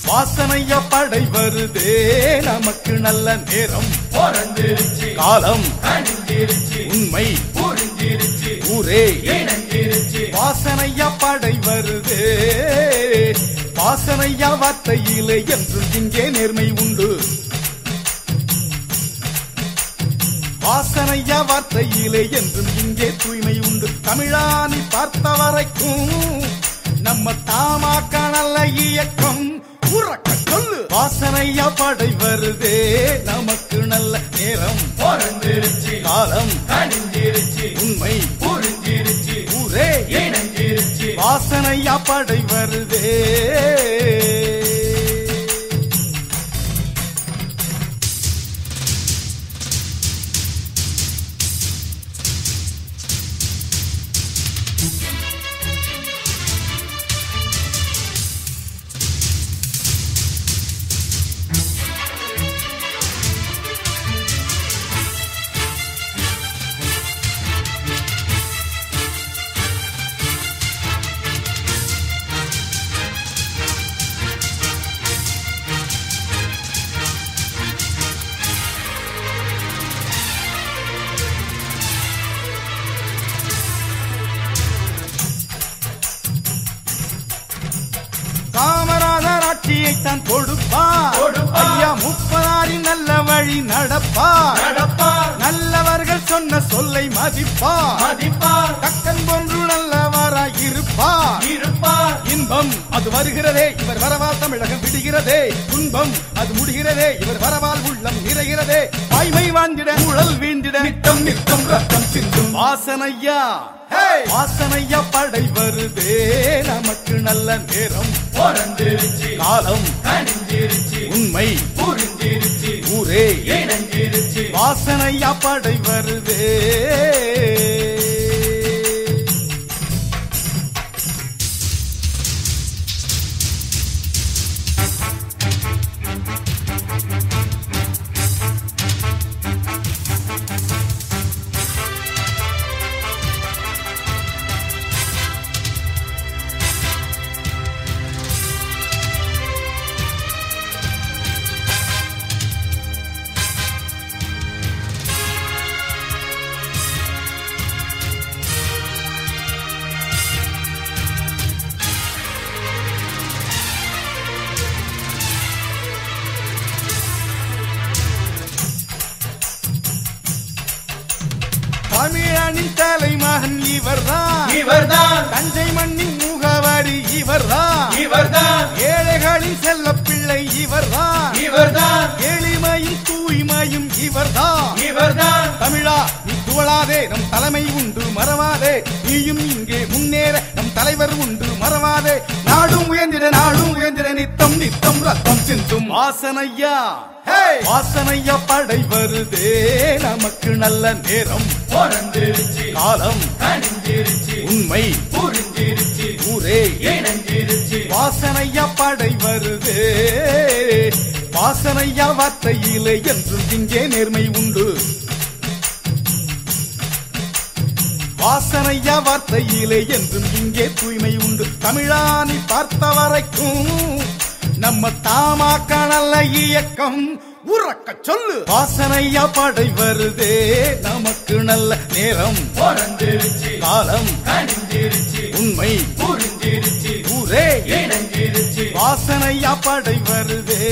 வாசனைய படை வருதே நமக்கு நல்ல நேரம் பிறந்திருச்சு காலம் கணிஞ்சிருச்சு உண்மை புரிஞ்சிருச்சு ஊரே இணைஞ்சிருச்சு வாசனைய படை வருதே வாசனைய வார்த்தையிலே என்றும் இங்கே நேர்மை உண்டு வாசனைய வார்த்தையிலே என்றும் இங்கே தூய்மை உண்டு தமிழானி பார்த்த வரைக்கும் நம்ம தாமாக்க நல்ல இயக்கம் உறக்க சொல்லு வாசனையா படை வருதே நமக்கு நல்ல நேரம் பிறந்திருச்சு காலம் கணிஞ்சிருச்சு உண்மை புரிஞ்சிருச்சு ஊரே இணைஞ்சிருச்சு வாசனையா படை வருதே காமராஜர் ஆட்சியைத்தான் கொடுப்பார் ஐயா 30 நல்ல வழி நடப்பார் நல்லவர்கள் சொன்ன சொல்லை மதிப்பார் கக்கன் போன்று நல்லவராய் இருப்பார் இன்பம் அது வருகிறதே இவர் வரவால் தமிழகம் விடுகிறதே துன்பம் அது முடிகிறதே இவர் வரவால் உள்ளம் நிறைகிறதே வாய்மை வாழ்ந்திட உழல் வீழ்ந்திட நித்தம் நித்தம் ரத்தம் சிந்தும் வாசனையா வாசனையா படை வருதே நமக்கு நல்ல நேரம் பிறந்திருச்சு காலம் கணிஞ்சிருச்சு உண்மை புரிஞ்சிருச்சு ஊரே இணைஞ்சிருச்சு வாசனையா படை வருதே தமிழனின் தலைமகன் இவர்தான் தஞ்சை மண்ணின் முகவரி இவர்தான் ஏழைகளின் செல்ல பிள்ளை இவர்தான் எளிமையும் தூய்மையும் இவர்தான் தமிழா நீ துவளாதே நம் தலைமை உண்டு மறவாதே நீயும் இங்கே முன்னேற நம் தலைவர் உண்டு மறவாதே நாடும் உயர்ந்திட நித்தம் நித்தம் ரத்தம் சிந்தும் வாசனையா வாசனையா படை வருதே நமக்கு நல்ல நேரம் பிறந்திருச்சு காலம் கணிஞ்சிருச்சு உண்மை புரிஞ்சிருச்சு ஊரே இணைஞ்சிருச்சு வாசனையா படை வருதே வாசனையா வார்த்தையிலே என்றும் இங்கே நேர்மை உண்டு வாசனையா வார்த்தையிலே என்றும் இங்கே தூய்மை உண்டு தமிழானி பார்த்த வரைக்கும் நம்ம தாமாக்க நல்ல இயக்கம் உறக்க சொல்லு வாசனையா படை வருதே நமக்கு நல்ல நேரம் பிறந்திருச்சு காலம் கணிஞ்சிருச்சு உண்மை புரிஞ்சிருச்சு ஊரே இணைஞ்சிருச்சு வாசனையா படை வருதே